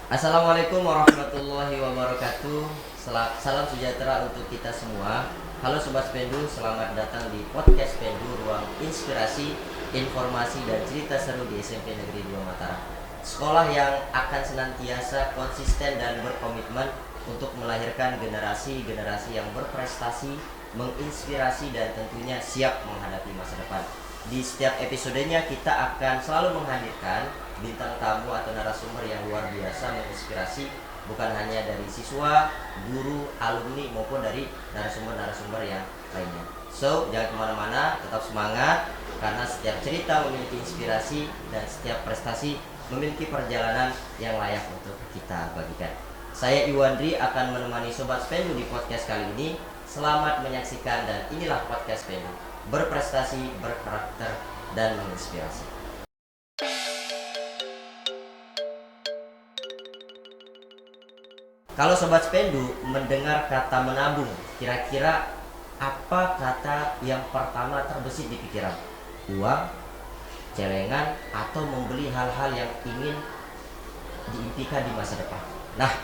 Assalamualaikum warahmatullahi wabarakatuh. Salam sejahtera untuk kita semua. Halo Sobat Spendu, selamat datang di podcast Spendu, ruang inspirasi, informasi dan cerita seru di SMP Negeri 2 Mataram. Sekolah yang akan senantiasa konsisten dan berkomitmen untuk melahirkan generasi-generasi yang berprestasi, menginspirasi dan tentunya siap menghadapi masa depan. Di setiap episodenya kita akan selalu menghadirkan bintang tamu atau narasumber yang luar biasa menginspirasi, bukan hanya dari siswa, guru, alumni maupun dari narasumber-narasumber yang lainnya. So, jangan kemana-mana, tetap semangat karena setiap cerita memiliki inspirasi dan setiap prestasi memiliki perjalanan yang layak untuk kita bagikan. Saya Iwandri akan menemani Sobat Spendu di podcast kali ini. Selamat menyaksikan dan inilah podcast Spendu, berprestasi, berkarakter, dan menginspirasi. Kalau Sobat Spendu mendengar kata menabung, kira-kira apa kata yang pertama terbesit di pikiran? Uang, celengan, atau membeli hal-hal yang ingin diimpikan di masa depan? Nah,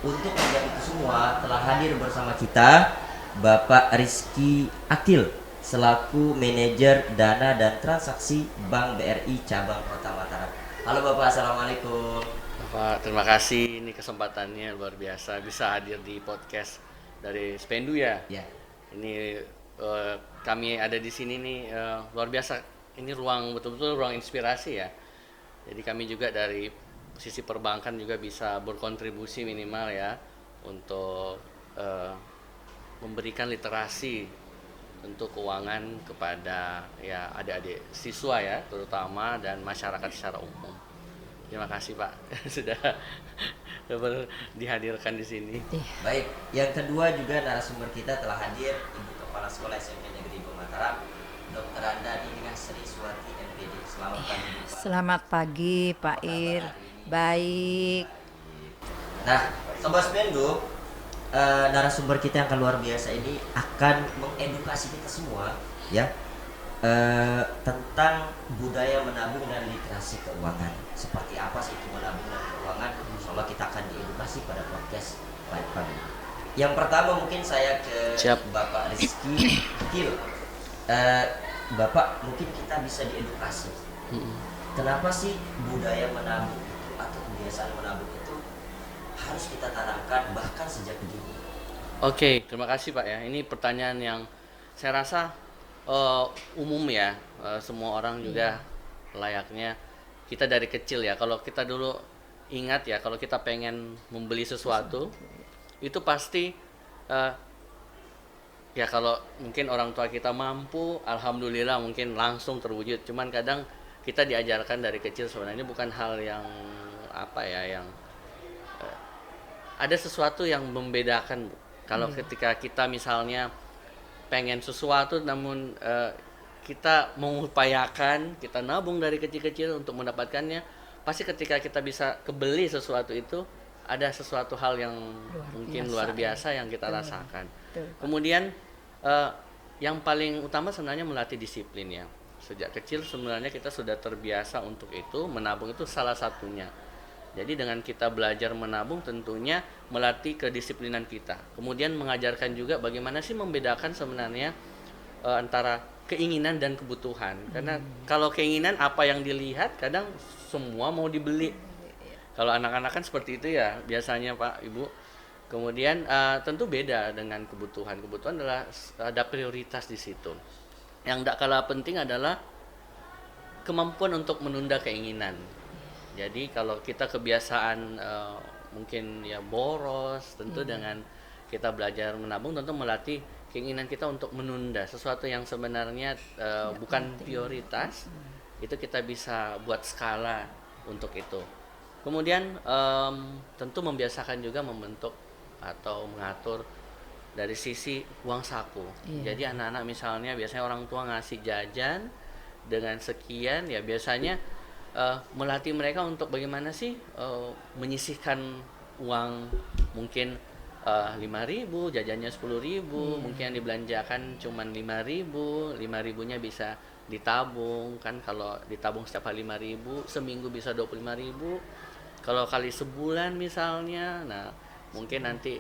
untuk menjawab itu semua telah hadir bersama kita Bapak Rizky Akil selaku manajer dana dan transaksi Bank BRI Cabang Kota Mataram. Halo Bapak, Assalamualaikum. Pak, terima kasih. Ini kesempatannya luar biasa bisa hadir di podcast dari Spendu ya. Ya. Ini kami ada di sini nih luar biasa. Ini ruang betul-betul ruang inspirasi ya. Jadi kami juga dari sisi perbankan juga bisa berkontribusi minimal ya untuk memberikan literasi untuk keuangan kepada ya adik-adik siswa ya terutama dan masyarakat secara umum. Terima kasih Pak sudah dihadirkan di sini. Baik, yang kedua juga narasumber kita telah hadir Ibu Kepala Sekolah SMP Negeri 2 Mataram, Dr. Andani Sri Suwati MPD. Selamat pagi Bu. Selamat pagi Pak Ir. Baik. Nah, Sobat Spendu, narasumber kita yang akan luar biasa ini akan mengedukasi kita semua ya tentang budaya menabung dan literasi keuangan. Seperti apa sih itu menabung dan keuangan? Insyaallah kita akan diedukasi pada podcast pagi. Yang pertama mungkin saya ke Bapak Rizky Akil. Bapak, mungkin kita bisa diedukasi. Kenapa sih budaya menabung itu atau kebiasaan menabung itu harus kita tanamkan bahkan sejak dini? Oke, terima kasih Pak ya. Ini pertanyaan yang saya rasa umum ya, semua orang juga layaknya kita dari kecil ya. Kalau kita dulu ingat ya, kalau kita pengen membeli sesuatu itu pasti ya kalau mungkin orang tua kita mampu, alhamdulillah mungkin langsung terwujud. Cuman kadang kita diajarkan dari kecil sebenarnya bukan hal yang apa ya, yang ada sesuatu yang membedakan. Kalau ketika kita misalnya pengen sesuatu namun kita mengupayakan, kita nabung dari kecil-kecil untuk mendapatkannya, pasti ketika kita bisa kebeli sesuatu itu ada sesuatu hal yang luar biasa yang kita rasakan. Kemudian yang paling utama sebenarnya melatih disiplin ya. Sejak kecil sebenarnya kita sudah terbiasa untuk itu, menabung itu salah satunya. Jadi dengan kita belajar menabung tentunya melatih kedisiplinan kita. Kemudian mengajarkan juga bagaimana sih membedakan sebenarnya antara keinginan dan kebutuhan. Karena kalau keinginan apa yang dilihat kadang semua mau dibeli. Kalau anak-anak kan seperti itu ya biasanya Pak Ibu. Kemudian tentu beda dengan kebutuhan. Kebutuhan adalah ada prioritas di situ. Yang tidak kalah penting adalah kemampuan untuk menunda keinginan. Jadi kalau kita kebiasaan mungkin ya boros, tentu dengan kita belajar menabung tentu melatih keinginan kita untuk menunda sesuatu yang sebenarnya bukan prioritas. Itu kita bisa buat skala untuk itu. Kemudian tentu membiasakan juga membentuk atau mengatur dari sisi uang saku. Jadi anak-anak misalnya biasanya orang tua ngasih jajan dengan sekian ya biasanya melatih mereka untuk bagaimana sih menyisihkan uang mungkin 5.000, jajannya 10.000, mungkin yang dibelanjakan cuman 5.000, 5.000-nya bisa ditabung kan, kalau ditabung setiap hari 5.000, seminggu bisa 25.000, kalau kali sebulan misalnya, nah mungkin nanti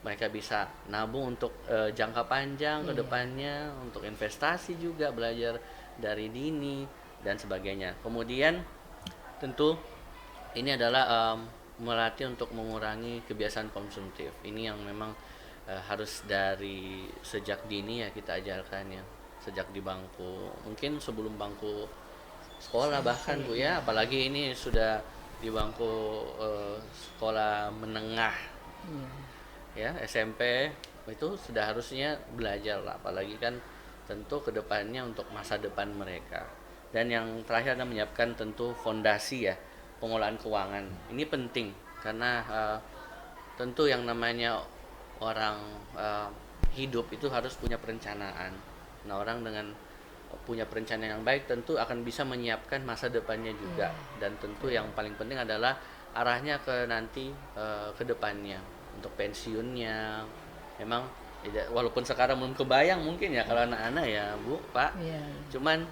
mereka bisa nabung untuk jangka panjang ke depannya, untuk investasi juga, belajar dari dini dan sebagainya. Kemudian tentu ini adalah melatih untuk mengurangi kebiasaan konsumtif. Ini yang memang harus dari sejak dini ya kita ajarkan ya, sejak di bangku, mungkin sebelum bangku sekolah bahkan Bu ya, apalagi ini sudah di bangku sekolah menengah ya, SMP itu sudah harusnya belajar lah, apalagi kan tentu kedepannya untuk masa depan mereka. Dan yang terakhir adalah menyiapkan tentu fondasi ya, pengelolaan keuangan. Ini penting karena tentu yang namanya orang hidup itu harus punya perencanaan. Nah, orang dengan punya perencanaan yang baik tentu akan bisa menyiapkan masa depannya juga. Dan tentu yang paling penting adalah arahnya ke nanti ke depannya untuk pensiunnya. Memang walaupun sekarang belum kebayang mungkin ya kalau anak-anak ya Bu, Pak. Cuman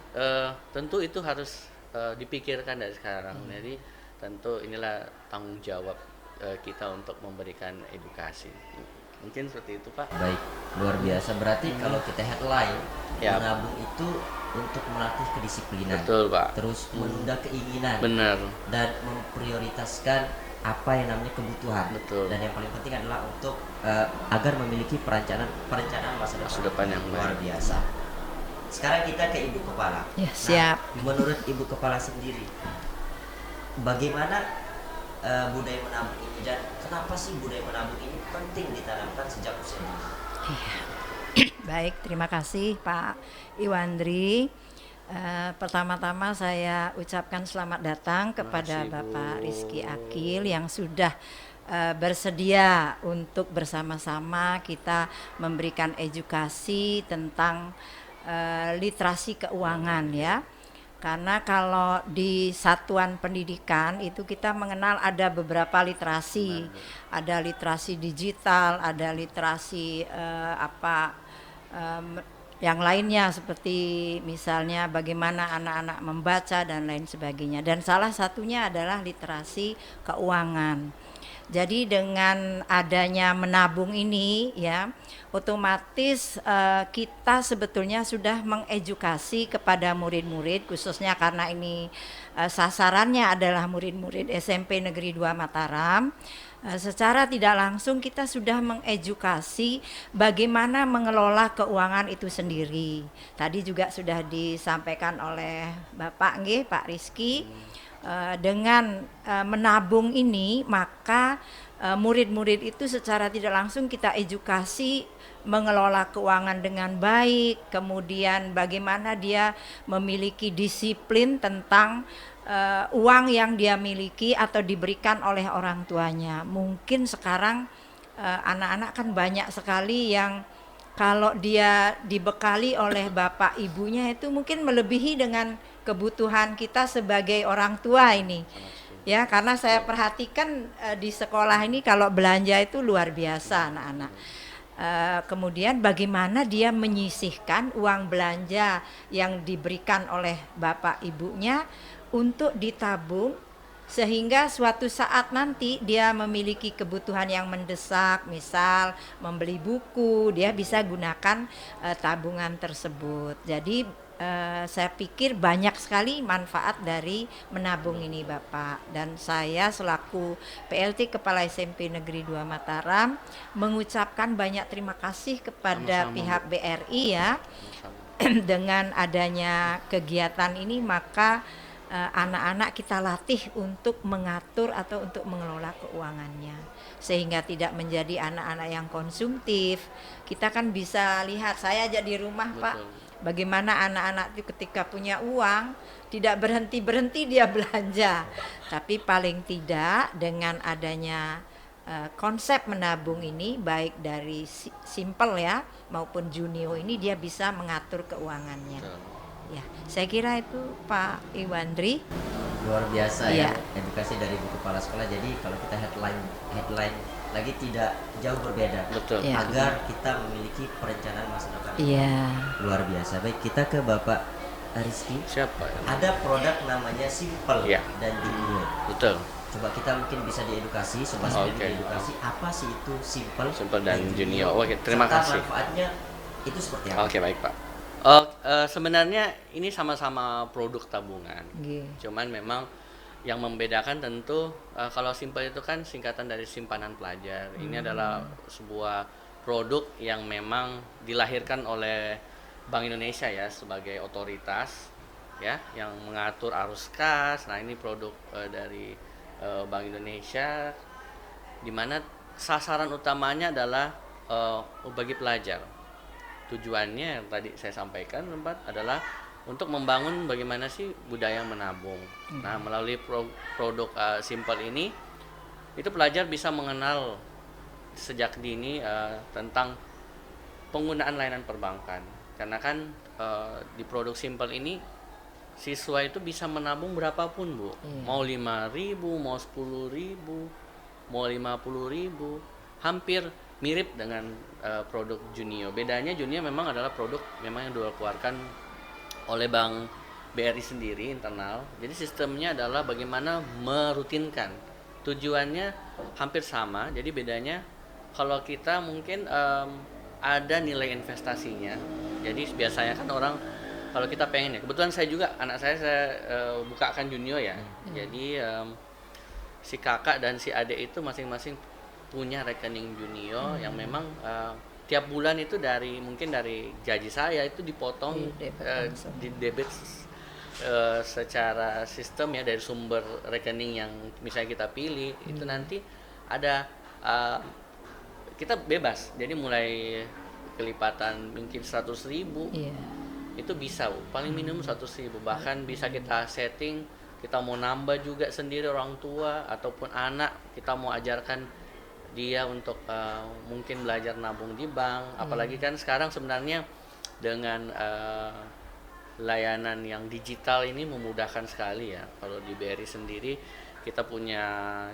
tentu itu harus dipikirkan dari sekarang. Jadi tentu inilah tanggung jawab kita untuk memberikan edukasi. Mungkin seperti itu Pak. Baik, luar biasa. Berarti kalau kita headline, Ya. menabung itu untuk melatih kedisiplinan, Betul Pak. terus menunda keinginan, Benar. dan memprioritaskan apa yang namanya kebutuhan. Betul. Dan yang paling penting adalah untuk agar memiliki perencanaan masa depan yang luar baik. biasa. Sekarang kita ke Ibu Kepala. Ya, siap. Nah, menurut Ibu Kepala sendiri, bagaimana budaya menabung ini, dan kenapa sih budaya menabung ini penting ditanamkan sejak usia dini? Baik, terima kasih Pak Iwandri. Pertama-tama saya ucapkan selamat datang kepada Terima kasih, Bapak Bu. Rizky Akil yang sudah bersedia untuk bersama-sama kita memberikan edukasi tentang literasi keuangan ya. Karena kalau di satuan pendidikan itu kita mengenal ada beberapa literasi, ada literasi digital, ada literasi yang lainnya seperti misalnya bagaimana anak-anak membaca dan lain sebagainya. Dan salah satunya adalah literasi keuangan. Jadi dengan adanya menabung ini ya, otomatis kita sebetulnya sudah mengedukasi kepada murid-murid, khususnya karena ini sasarannya adalah murid-murid SMP Negeri 2 Mataram. Secara tidak langsung kita sudah mengedukasi bagaimana mengelola keuangan itu sendiri. Tadi juga sudah disampaikan oleh Bapak nggih, Pak Rizky. Dengan menabung ini maka murid-murid itu secara tidak langsung kita edukasi mengelola keuangan dengan baik, kemudian bagaimana dia memiliki disiplin tentang uang yang dia miliki atau diberikan oleh orang tuanya. Mungkin sekarang anak-anak kan banyak sekali yang kalau dia dibekali oleh bapak ibunya itu mungkin melebihi dengan kebutuhan kita sebagai orang tua ini. Ya, karena saya perhatikan di sekolah ini kalau belanja itu luar biasa anak-anak. Kemudian bagaimana dia menyisihkan uang belanja yang diberikan oleh bapak ibunya untuk ditabung sehingga suatu saat nanti dia memiliki kebutuhan yang mendesak, misal membeli buku, dia bisa gunakan tabungan tersebut. Jadi saya pikir banyak sekali manfaat dari menabung ini Bapak. Dan saya selaku PLT Kepala SMP Negeri 2 Mataram mengucapkan banyak terima kasih kepada Sama-sama, pihak BRI ya. Dengan adanya kegiatan ini maka anak-anak kita latih untuk mengatur atau untuk mengelola keuangannya sehingga tidak menjadi anak-anak yang konsumtif. Kita kan bisa lihat, saya aja di rumah Pak, bagaimana anak-anak itu ketika punya uang tidak berhenti-berhenti dia belanja. Tapi paling tidak dengan adanya konsep menabung ini baik dari simple ya maupun Junio ini dia bisa mengatur keuangannya. Ya, saya kira itu Pak Iwandri. Luar biasa Iya. ya edukasi dari Ibu Kepala Sekolah. Jadi kalau kita headline lagi tidak jauh berbeda. Betul. Iya. Agar kita memiliki perencanaan masa depan. Iya. Luar biasa. Baik, kita ke Bapak Rizky, Siapa ya? ada produk namanya Simple Iya. dan Junior. Betul. Coba kita mungkin bisa diedukasi, Sobat Spendu Oke. diedukasi apa sih itu Simple, Simple dan Junior. Oke, terima serta kasih. manfaatnya itu seperti apa? Oke, baik Pak. Sebenarnya ini sama-sama produk tabungan. Nggih. Cuman memang yang membedakan tentu kalau Simple itu kan singkatan dari simpanan pelajar. Ini adalah sebuah produk yang memang dilahirkan oleh Bank Indonesia ya sebagai otoritas ya yang mengatur arus kas. Nah, ini produk dari Bank Indonesia di mana sasaran utamanya adalah bagi pelajar. Tujuannya yang tadi saya sampaikan tempat adalah untuk membangun bagaimana sih budaya menabung. Nah, melalui produk Simple ini itu pelajar bisa mengenal sejak dini tentang penggunaan layanan perbankan. Karena kan di produk Simple ini siswa itu bisa menabung berapapun, Bu. Mau 5.000, mau 10.000, mau 50.000, hampir mirip dengan produk Junio. Bedanya Junio memang adalah produk memang yang dikeluarkan oleh Bank BRI sendiri internal. Jadi sistemnya adalah bagaimana merutinkan. Tujuannya hampir sama. Jadi bedanya kalau kita mungkin ada nilai investasinya. Jadi biasanya kan orang kalau kita pengen ya, kebetulan saya juga anak saya bukakan Junio ya. Jadi si kakak dan si adik itu masing-masing punya rekening Junio yang memang tiap bulan itu mungkin dari gaji saya itu dipotong di debit secara sistem ya dari sumber rekening yang misalnya kita pilih itu nanti ada kita bebas. Jadi mulai kelipatan mungkin 100.000 itu bisa paling minimum 100.000, bahkan bisa kita setting kita mau nambah juga sendiri orang tua ataupun anak kita mau ajarkan dia untuk mungkin belajar nabung di bank. Apalagi kan sekarang sebenarnya dengan layanan yang digital ini memudahkan sekali ya. Kalau di BRI sendiri kita punya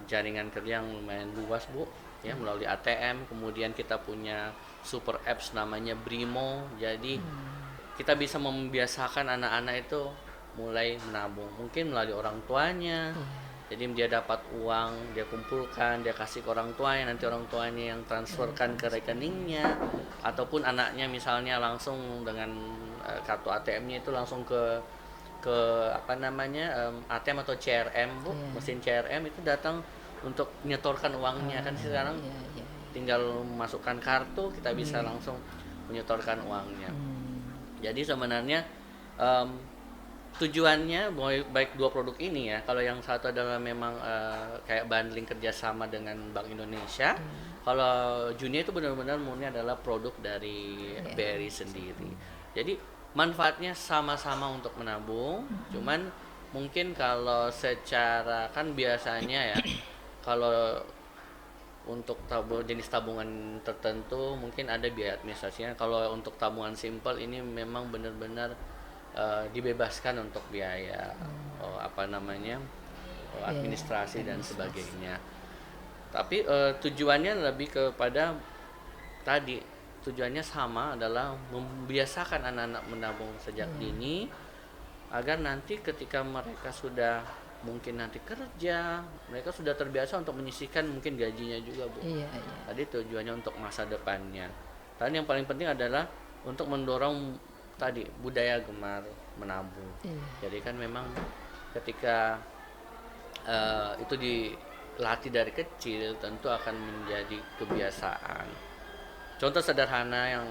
jaringan kerja yang lumayan luas, Bu, ya, melalui ATM. Kemudian kita punya super apps namanya Brimo. Jadi kita bisa membiasakan anak-anak itu mulai menabung mungkin melalui orang tuanya. Jadi dia dapat uang, dia kumpulkan, dia kasih ke orang tuanya, nanti orang tuanya yang transferkan ke rekeningnya, ataupun anaknya misalnya langsung dengan kartu ATM-nya itu langsung ke apa namanya ATM atau CRM, Bu, mesin CRM itu datang untuk menyetorkan uangnya. Kan sekarang tinggal masukkan kartu kita bisa langsung menyetorkan uangnya. Jadi sebenarnya tujuannya baik dua produk ini ya. Kalau yang satu adalah memang kayak bundling kerjasama dengan Bank Indonesia. Kalau Junia itu benar-benar murni adalah produk dari BRI sendiri. Jadi manfaatnya sama-sama untuk menabung. Cuman mungkin kalau secara kan biasanya ya kalau untuk jenis tabungan tertentu mungkin ada biaya administrasinya. Kalau untuk tabungan simple ini memang benar-benar dibebaskan untuk biaya administrasi dan sebagainya. Tapi tujuannya lebih kepada tadi tujuannya sama adalah membiasakan anak-anak menabung sejak dini agar nanti ketika mereka sudah mungkin nanti kerja mereka sudah terbiasa untuk menyisihkan mungkin gajinya juga, Bu. Tadi tujuannya untuk masa depannya. Dan yang paling penting adalah untuk mendorong tadi budaya gemar menabung. Jadi kan memang ketika itu dilatih dari kecil tentu akan menjadi kebiasaan. Contoh sederhana yang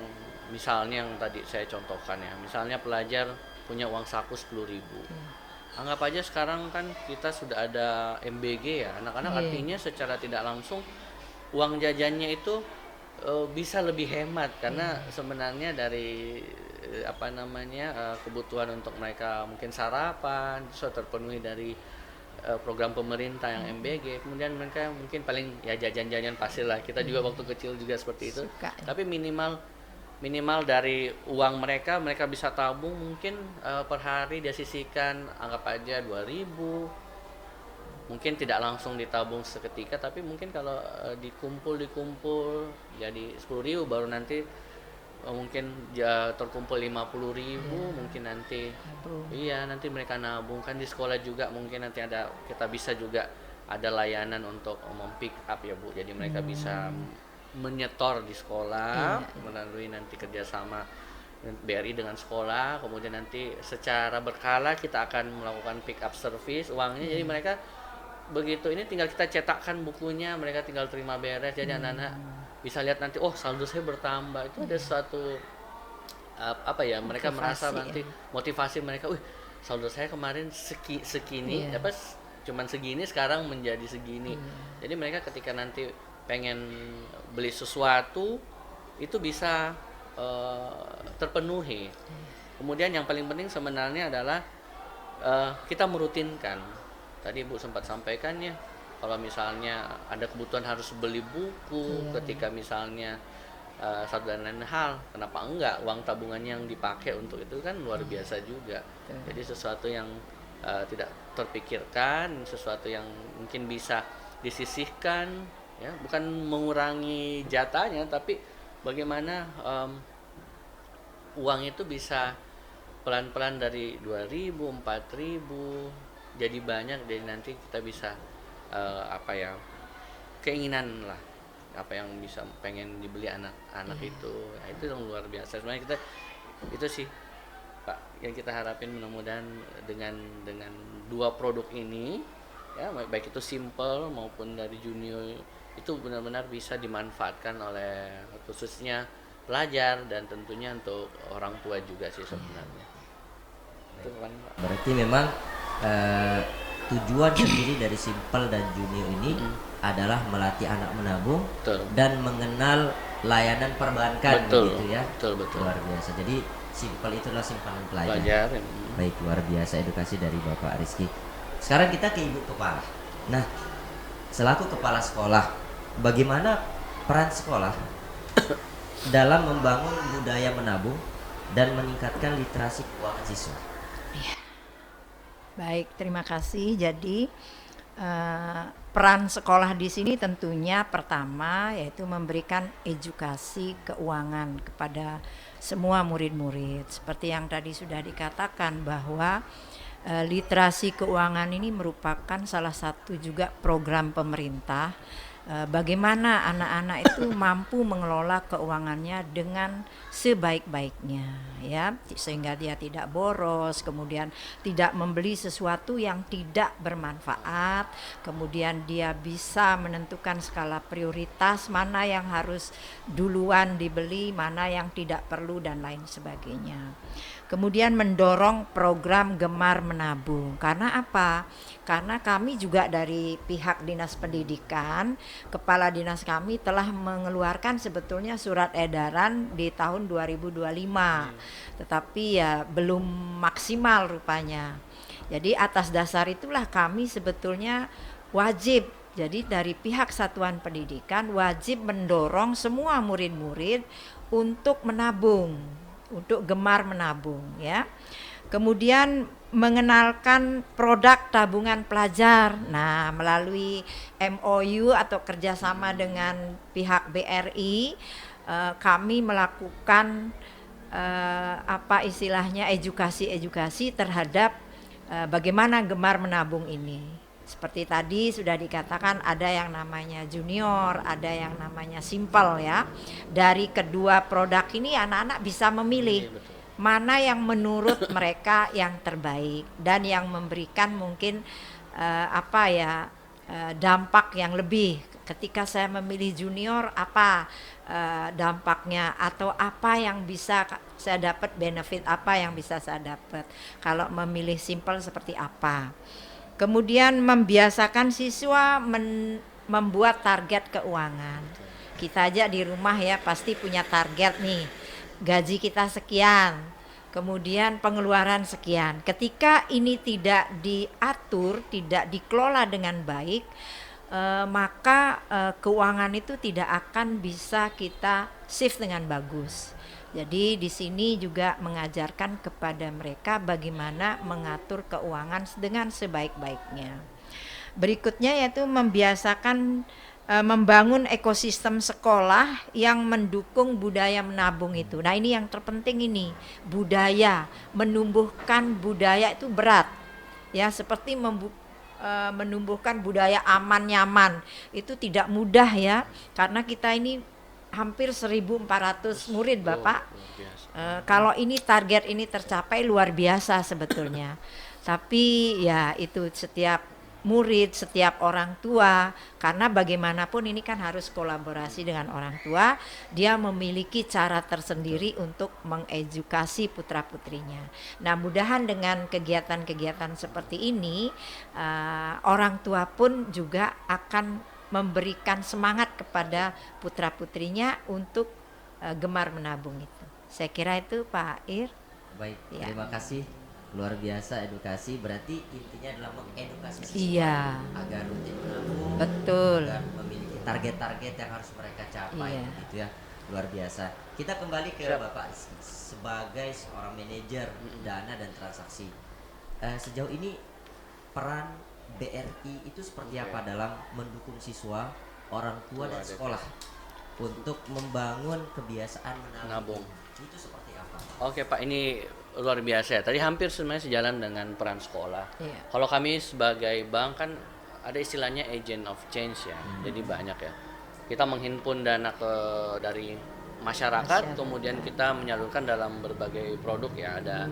misalnya yang tadi saya contohkan ya, misalnya pelajar punya uang saku 10.000. Anggap aja sekarang kan kita sudah ada MBG ya, anak-anak artinya secara tidak langsung uang jajannya itu bisa lebih hemat karena sebenarnya dari kebutuhan untuk mereka mungkin sarapan sudah terpenuhi dari program pemerintah yang MBG. Kemudian mereka mungkin paling ya jajan-jajan pasti lah, kita juga waktu kecil juga seperti itu. Tapi minimal dari uang mereka bisa tabung mungkin per hari dia sisihkan anggap aja 2.000. Mungkin tidak langsung ditabung seketika tapi mungkin kalau dikumpul jadi 10.000 baru nanti mungkin terkumpul 50.000 mungkin nanti. Nabung. Iya, nanti mereka nabung kan di sekolah juga, mungkin nanti kita bisa juga ada layanan untuk pick up ya Bu. Jadi mereka bisa menyetor di sekolah melalui nanti kerjasama BRI dengan sekolah, kemudian nanti secara berkala kita akan melakukan pick up service uangnya. Jadi mereka begitu ini tinggal kita cetakkan bukunya, mereka tinggal terima beres. Jadi anak-anak bisa lihat nanti, oh saldo saya bertambah. Itu ada suatu apa ya, mereka merasa Motivasi, nanti motivasi mereka, saldo saya kemarin segini, Iya. cuman segini sekarang menjadi segini. Jadi mereka ketika nanti pengen beli sesuatu itu bisa terpenuhi. Kemudian yang paling penting sebenarnya adalah kita merutinkan. Tadi Ibu sempat sampaikan ya, kalau misalnya ada kebutuhan harus beli buku, ketika misalnya satu dan lain hal, kenapa enggak uang tabungannya yang dipakai untuk itu kan luar biasa juga. Jadi sesuatu yang tidak terpikirkan, sesuatu yang mungkin bisa disisihkan, ya bukan mengurangi jatahnya, tapi bagaimana uang itu bisa pelan-pelan dari 2.000, 4.000 jadi banyak, jadi nanti kita bisa keinginan lah, apa yang bisa pengen dibeli anak-anak itu. Ya, itu yang luar biasa sebenarnya. Kita itu sih Pak yang kita harapin, mudah-mudahan dengan dua produk ini ya, baik itu simple maupun dari junior, itu benar-benar bisa dimanfaatkan oleh khususnya pelajar dan tentunya untuk orang tua juga sih sebenarnya. Itu kan Pak. Berarti memang tujuan sendiri dari Simple dan Junior ini adalah melatih anak menabung Betul. dan mengenal layanan perbankan Betul, gitu ya. betul. Luar biasa. Jadi Simple itu adalah simpanan pelajar. Pelajar. Baik, luar biasa edukasi dari Bapak Rizky. Sekarang kita ke Ibu Kepala. Nah, selaku kepala sekolah, bagaimana peran sekolah dalam membangun budaya menabung dan meningkatkan literasi keuangan siswa? Baik, terima kasih. Jadi peran sekolah di sini tentunya pertama yaitu memberikan edukasi keuangan kepada semua murid-murid. Seperti yang tadi sudah dikatakan bahwa literasi keuangan ini merupakan salah satu juga program pemerintah. Bagaimana anak-anak itu mampu mengelola keuangannya dengan sebaik-baiknya ya, sehingga dia tidak boros, kemudian tidak membeli sesuatu yang tidak bermanfaat, kemudian dia bisa menentukan skala prioritas, mana yang harus duluan dibeli, mana yang tidak perlu dan lain sebagainya. Kemudian mendorong program Gemar Menabung. Karena apa? Karena kami juga dari pihak Dinas Pendidikan, Kepala Dinas kami telah mengeluarkan sebetulnya surat edaran di tahun 2025. Tetapi ya belum maksimal rupanya. Jadi atas dasar itulah kami sebetulnya wajib, jadi dari pihak Satuan Pendidikan wajib mendorong semua murid-murid untuk menabung, untuk gemar menabung ya. Kemudian mengenalkan produk tabungan pelajar. Nah, melalui MOU atau kerjasama dengan pihak BRI, kami melakukan edukasi terhadap bagaimana gemar menabung ini. Seperti tadi sudah dikatakan ada yang namanya junior, ada yang namanya simple ya. Dari kedua produk ini anak-anak bisa memilih mana yang menurut mereka yang terbaik dan yang memberikan mungkin dampak yang lebih. Ketika saya memilih junior, apa dampaknya atau apa yang bisa saya dapat, benefit apa yang bisa saya dapat. Kalau memilih simple seperti apa. Kemudian membiasakan siswa membuat target keuangan. Kita aja di rumah ya pasti punya target nih. Gaji kita sekian, kemudian pengeluaran sekian. Ketika ini tidak diatur, tidak dikelola dengan baik, maka keuangan itu tidak akan bisa kita shift dengan bagus. Jadi di sini juga mengajarkan kepada mereka bagaimana mengatur keuangan dengan sebaik-baiknya. Berikutnya yaitu membiasakan membangun ekosistem sekolah yang mendukung budaya menabung itu. Nah, ini yang terpenting ini, budaya, menumbuhkan budaya itu berat. Ya, seperti menumbuhkan budaya aman nyaman itu tidak mudah ya, karena kita ini hampir 1.400 murid Bapak. Kalau ini target ini tercapai luar biasa sebetulnya. Tapi ya itu setiap murid, setiap orang tua, karena bagaimanapun ini kan harus kolaborasi dengan orang tua, dia memiliki cara tersendiri untuk mengedukasi putra-putrinya. Nah, mudahan dengan kegiatan-kegiatan seperti ini, orang tua pun juga akan memberikan semangat kepada putra-putrinya untuk gemar menabung itu. Saya kira itu Pak Ir. Baik, Ya. terima kasih. Luar biasa edukasi, berarti intinya adalah mengedukasi siswa Iya. agar rutin menabung, Betul. agar memiliki target-target yang harus mereka capai, Iya. gitu ya. Luar biasa. Kita kembali ke Siap. Bapak sebagai seorang manajer dana dan transaksi. Sejauh ini peran BRI itu seperti apa dalam mendukung siswa, orang tua dan sekolah untuk membangun kebiasaan menabung? Menabung. Itu seperti apa? Oke Pak, ini luar biasa ya. Tadi hampir sebenarnya sejalan dengan peran sekolah. Iya. Kalau kami sebagai bank kan ada istilahnya agent of change ya. Jadi banyak ya. Kita menghimpun dana dari masyarakat, kemudian kita menyalurkan dalam berbagai produk ya. Ada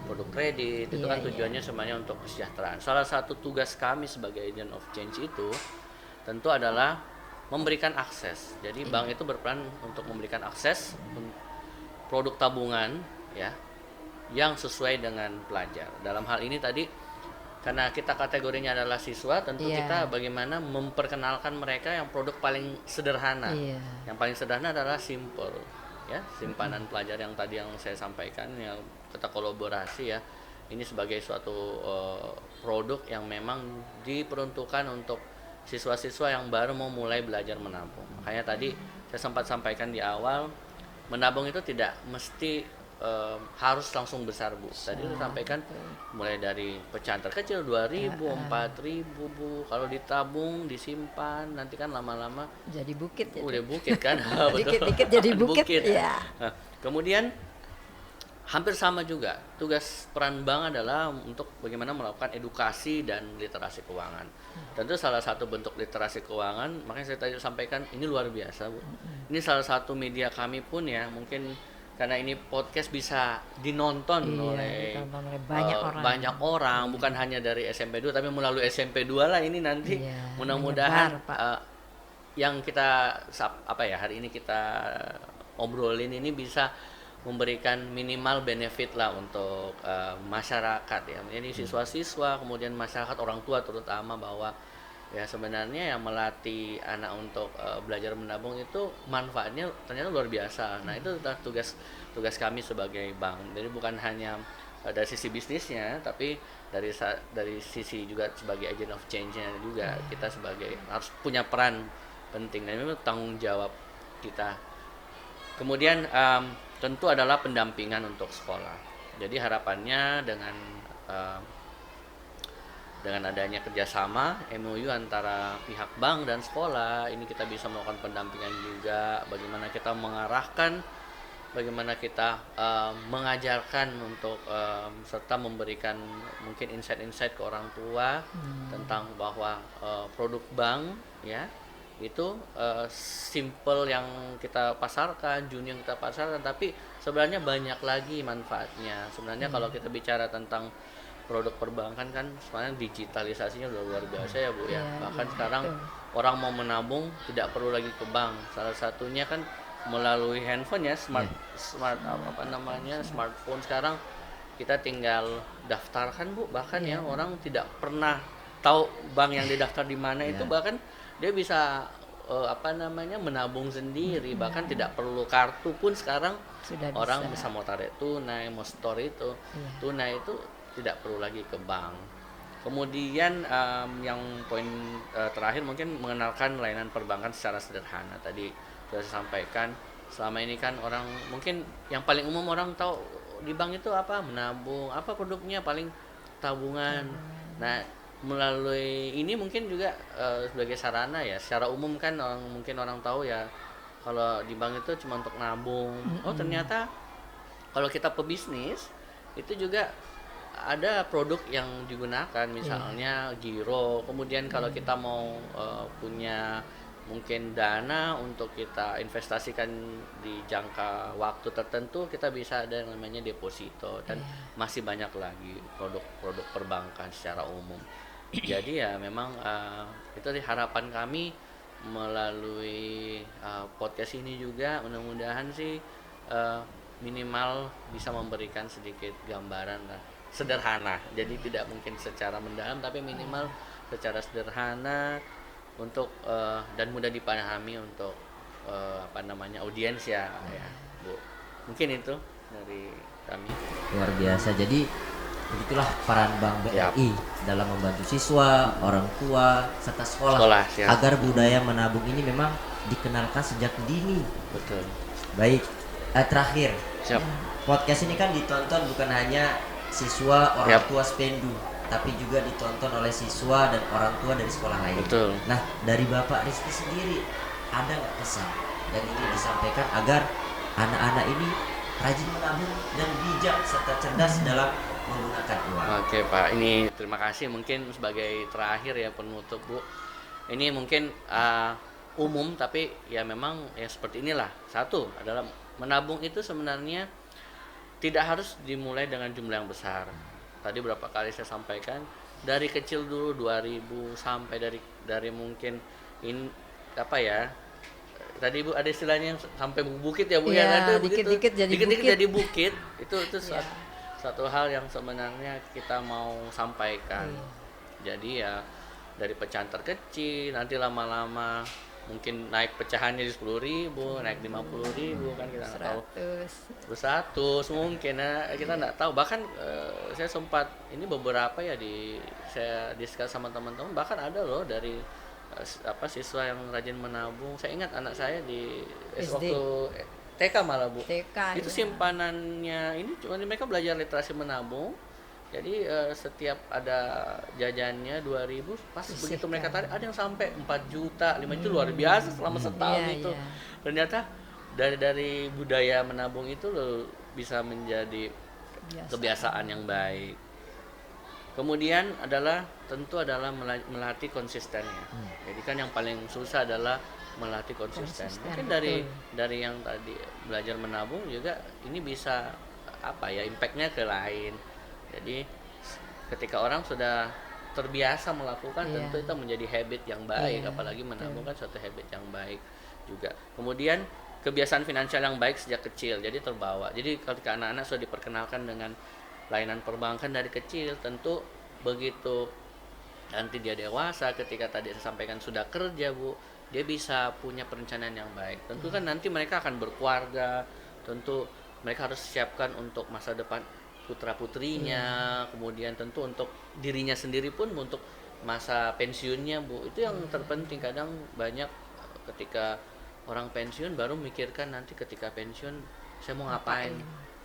produk kredit, itu Iya, kan tujuannya sebenarnya untuk kesejahteraan. Salah satu tugas kami sebagai agent of change itu tentu adalah memberikan akses. Jadi bank itu berperan untuk memberikan akses produk tabungan ya yang sesuai dengan pelajar. Dalam hal ini tadi karena kita kategorinya adalah siswa, tentu Iya. kita bagaimana memperkenalkan mereka yang produk paling sederhana. Iya. Yang paling sederhana adalah simple ya, simpanan pelajar yang tadi yang saya sampaikan yang kita kolaborasi ya. Ini sebagai suatu produk yang memang diperuntukkan untuk siswa-siswa yang baru mau mulai belajar menabung. Makanya tadi saya sempat sampaikan di awal, menabung itu tidak mesti harus langsung besar Bu. Tadi saya sampaikan mulai dari pecahan terkecil 2.000, 4.000 Bu. Kalau ditabung, disimpan, nanti kan lama-lama Jadi bukit ya. udah bukit kan. Dikit-dikit jadi bukit, ya. Nah, kemudian hampir sama juga. Tugas peran bank adalah untuk bagaimana melakukan edukasi dan literasi keuangan. Tentu salah satu bentuk literasi keuangan, makanya saya tadi sampaikan ini luar biasa Bu. Ini salah satu media kami pun ya, mungkin karena ini podcast bisa dinonton Iya, oleh ditonton oleh banyak orang. bukan hanya dari SMP 2 tapi melalui SMP 2 lah ini nanti. Iya, Mudah-mudahan menyebar, Pak. yang kita hari ini kita obrolin ini bisa memberikan minimal benefit lah untuk masyarakat ya. Ini siswa-siswa, kemudian masyarakat, orang tua terutama, bahwa ya sebenarnya yang melatih anak untuk belajar menabung itu manfaatnya ternyata luar biasa. Nah, itu tugas kami sebagai bank. Jadi bukan hanya dari sisi bisnisnya, tapi dari sisi juga sebagai agent of change-nya juga kita sebagai harus punya peran penting dan itu tanggung jawab kita. Kemudian tentu adalah pendampingan untuk sekolah. Jadi harapannya dengan adanya kerjasama MOU antara pihak bank dan sekolah, ini kita bisa melakukan pendampingan juga, bagaimana kita mengarahkan, bagaimana kita mengajarkan untuk serta memberikan mungkin insight-insight ke orang tua tentang bahwa produk bank ya itu simple yang kita pasarkan, junior yang kita pasarkan, tapi sebenarnya banyak lagi manfaatnya. Sebenarnya kalau kita bicara tentang produk perbankan kan sebenarnya digitalisasinya udah luar biasa ya Bu ya. Bahkan sekarang orang mau menabung tidak perlu lagi ke bank. Salah satunya kan melalui handphone ya, smartphone sekarang kita tinggal daftarkan Bu. Bahkan ya orang tidak pernah tahu bank yang didaftar di mana itu, bahkan dia bisa menabung sendiri, bahkan tidak perlu kartu pun sekarang Sudah orang bisa. bisa mau tarik tunai, mau store itu tunai itu tidak perlu lagi ke bank. Kemudian yang poin terakhir mungkin mengenalkan layanan perbankan secara sederhana. Tadi sudah saya sampaikan, selama ini kan orang mungkin yang paling umum orang tahu di bank itu apa, menabung, apa produknya paling tabungan. Nah, melalui ini mungkin juga sebagai sarana ya, secara umum kan mungkin orang tahu ya kalau di bank itu cuma untuk nabung. Oh ternyata kalau kita pebisnis itu juga ada produk yang digunakan, misalnya giro. Kemudian kalau kita mau punya mungkin dana untuk kita investasikan di jangka waktu tertentu, kita bisa ada yang namanya deposito, dan masih banyak lagi produk-produk perbankan secara umum. Jadi ya memang itu harapan kami melalui podcast ini juga, mudah-mudahan sih minimal bisa memberikan sedikit gambaran lah, sederhana. Jadi tidak mungkin secara mendalam, tapi minimal secara sederhana untuk dan mudah dipahami untuk audiens ya, Bu. Mungkin itu dari kami. Luar biasa. Jadi begitulah peran Bank Yap. BRI dalam membantu siswa, orang tua, serta sekolah Siap. agar budaya menabung ini memang dikenalkan sejak dini. Betul. Baik, terakhir, Siap. podcast ini kan ditonton bukan hanya siswa orang Yap. tua Spendu, tapi juga ditonton oleh siswa dan orang tua dari sekolah lain. Betul. Nah, dari Bapak Rizky sendiri ada nggak pesan yang ingin disampaikan agar anak-anak ini rajin menabung dan bijak serta cerdas dalam menggunakan uang? Oke Pak, ini terima kasih. Mungkin sebagai terakhir ya, penutup Bu. Ini mungkin umum, tapi ya memang ya seperti inilah. Satu adalah menabung itu sebenarnya tidak harus dimulai dengan jumlah yang besar. Tadi berapa kali saya sampaikan, dari kecil dulu 2000 sampai dari mungkin tadi Bu ada istilahnya sampai bukit ya Bu ya, Iya, nanti begitu. dikit-dikit jadi Dikit-dikit bukit. jadi bukit. Itu satu hal yang sebenarnya kita mau sampaikan. Jadi ya dari pecahan terkecil, nanti lama-lama mungkin naik pecahannya di 10.000, naik 50.000 kan kita nggak tahu. 100 mungkin ya, kita nggak tahu. Bahkan saya sempat ini beberapa ya saya diskus sama teman-teman, bahkan ada loh dari siswa yang rajin menabung. Saya ingat anak saya di SD. waktu TK malah Bu. TK Itu ya. simpanannya ini cuma mereka belajar literasi menabung. Jadi setiap ada jajannya 2.000, pas begitu mereka tarik ada yang sampai 4 juta, 5 juta, luar biasa selama setahun Iya, itu. iya. Ternyata dari budaya menabung itu loh bisa menjadi kebiasaan yang baik. Kemudian tentu adalah melatih konsistennya. Jadi kan yang paling susah adalah melatih konsisten. Mungkin dari yang tadi belajar menabung juga ini bisa impactnya ke lain. Jadi ketika orang sudah terbiasa melakukan, tentu itu menjadi habit yang baik. Apalagi menabung kan suatu habit yang baik juga. Kemudian kebiasaan finansial yang baik sejak kecil, jadi terbawa. Jadi ketika anak-anak sudah diperkenalkan dengan layanan perbankan dari kecil, tentu begitu nanti dia dewasa, ketika tadi saya sampaikan sudah kerja Bu, dia bisa punya perencanaan yang baik. Tentu kan nanti mereka akan berkeluarga, tentu mereka harus siapkan untuk masa depan putra putrinya, kemudian tentu untuk dirinya sendiri pun untuk masa pensiunnya Bu. Itu yang terpenting. Kadang banyak ketika orang pensiun baru mikirkan nanti ketika pensiun saya mau ngapain.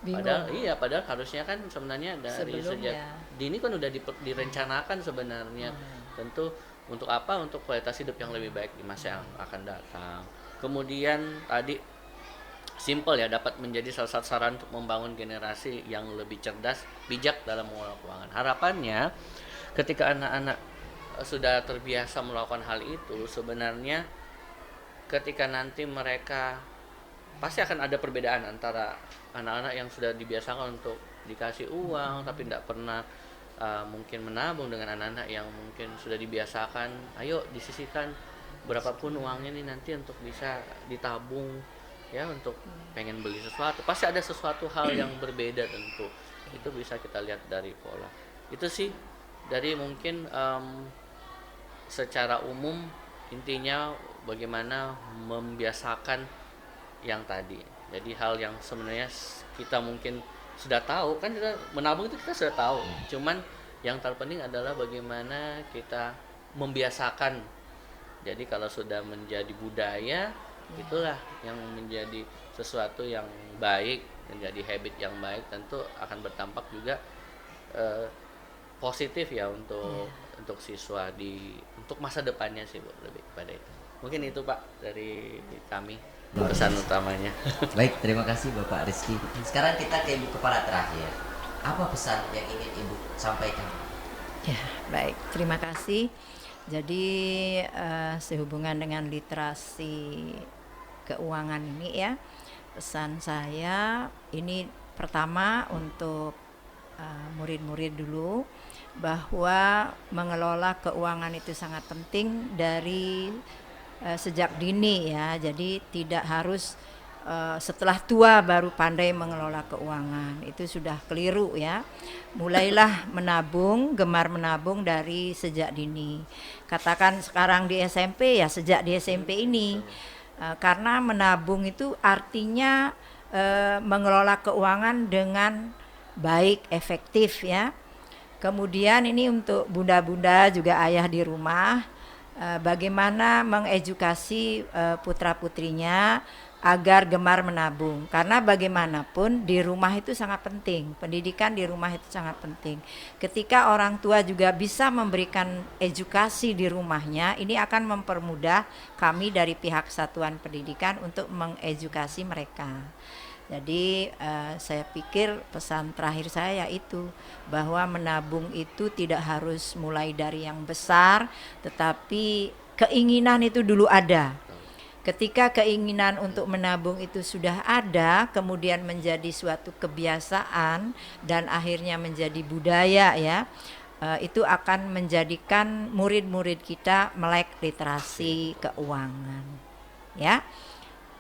Padahal harusnya kan sebenarnya dari sejak dini kan udah direncanakan sebenarnya. Tentu untuk apa? Untuk kualitas hidup yang lebih baik di masa yang akan datang. Kemudian tadi simple ya, dapat menjadi salah satu saran untuk membangun generasi yang lebih cerdas, bijak dalam mengelola keuangan. Harapannya ketika anak-anak sudah terbiasa melakukan hal itu, sebenarnya ketika nanti mereka pasti akan ada perbedaan antara anak-anak yang sudah dibiasakan untuk dikasih uang tapi tidak pernah mungkin menabung, dengan anak-anak yang mungkin sudah dibiasakan, ayo disisihkan berapapun uangnya nih nanti untuk bisa ditabung ya, untuk pengen beli sesuatu. Pasti ada sesuatu hal yang berbeda tentu. Itu bisa kita lihat dari pola. Itu sih dari mungkin secara umum, intinya bagaimana membiasakan yang tadi. Jadi hal yang sebenarnya kita mungkin sudah tahu kan, kita menabung itu kita sudah tahu. Cuman yang terpenting adalah bagaimana kita membiasakan. Jadi kalau sudah menjadi budaya, itulah yang menjadi sesuatu yang baik, menjadi habit yang baik, tentu akan berdampak juga positif ya untuk siswa untuk masa depannya sih Bu, lebih kepada itu. Mungkin itu Pak dari kami pesan utamanya. Baik, terima kasih Bapak Rizky. Sekarang kita ke Ibu Kepala terakhir. Apa pesan yang ingin Ibu sampaikan? Ya, baik. Terima kasih. Jadi sehubungan dengan literasi keuangan ini ya, pesan saya ini pertama untuk murid-murid dulu, bahwa mengelola keuangan itu sangat penting dari sejak dini ya. Jadi tidak harus setelah tua baru pandai mengelola keuangan, itu sudah keliru ya. Mulailah menabung, gemar menabung dari sejak dini. Katakan sekarang di SMP ya sejak di SMP ini, karena menabung itu artinya mengelola keuangan dengan baik, efektif ya. Kemudian ini untuk bunda-bunda juga ayah di rumah, bagaimana mengedukasi putra-putrinya agar gemar menabung, karena bagaimanapun di rumah itu sangat penting, pendidikan di rumah itu sangat penting. Ketika orang tua juga bisa memberikan edukasi di rumahnya, ini akan mempermudah kami dari pihak satuan pendidikan untuk mengedukasi mereka. Jadi saya pikir pesan terakhir saya itu, bahwa menabung itu tidak harus mulai dari yang besar, tetapi keinginan itu dulu ada. Ketika keinginan untuk menabung itu sudah ada, kemudian menjadi suatu kebiasaan dan akhirnya menjadi budaya ya, itu akan menjadikan murid-murid kita melek literasi keuangan. Ya,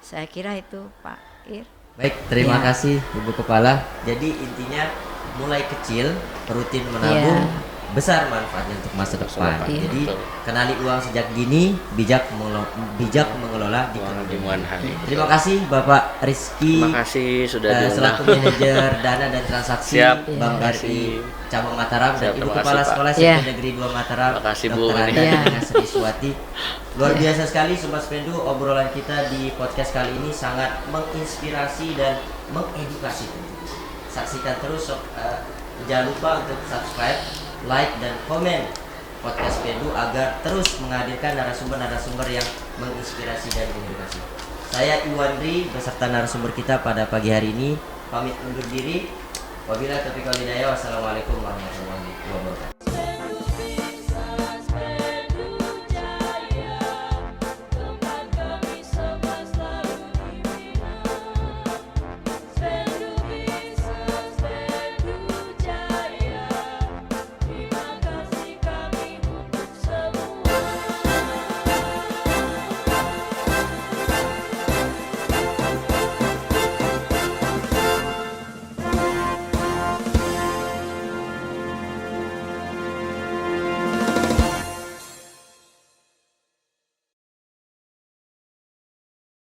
saya kira itu Pak Ir. Baik, terima Ya. kasih Ibu Kepala. Jadi intinya mulai kecil, rutin menabung, besar manfaatnya untuk masa depan. Iya. Jadi Betul. kenali uang sejak dini, bijak mengelola di Uang di kemudian kemudian hari. Terima kasih Bapak Rizky Terima kasih sudah diundang. selaku manajer dana dan transaksi Siap. Bank Terima BRI kasih. Cabang Mataram dan Siap, Ibu terima Kepala kasih, Pak. Sekolah Ya. SMP Negeri 2 Mataram, Terima kasih, Bu. Dr. Anda Ya. dengan Sri Suwati. Luar biasa sekali Sobat Spendu, obrolan kita di podcast kali ini sangat menginspirasi dan mengedukasi. Saksikan terus, jangan lupa untuk subscribe, like dan komen podcast Spendu agar terus menghadirkan narasumber-narasumber yang menginspirasi dan mengedukasi. Saya Iwandri beserta narasumber kita pada pagi hari ini pamit undur diri. Wabillahi taufiq wal hidayah. Wassalamualaikum warahmatullahi wabarakatuh.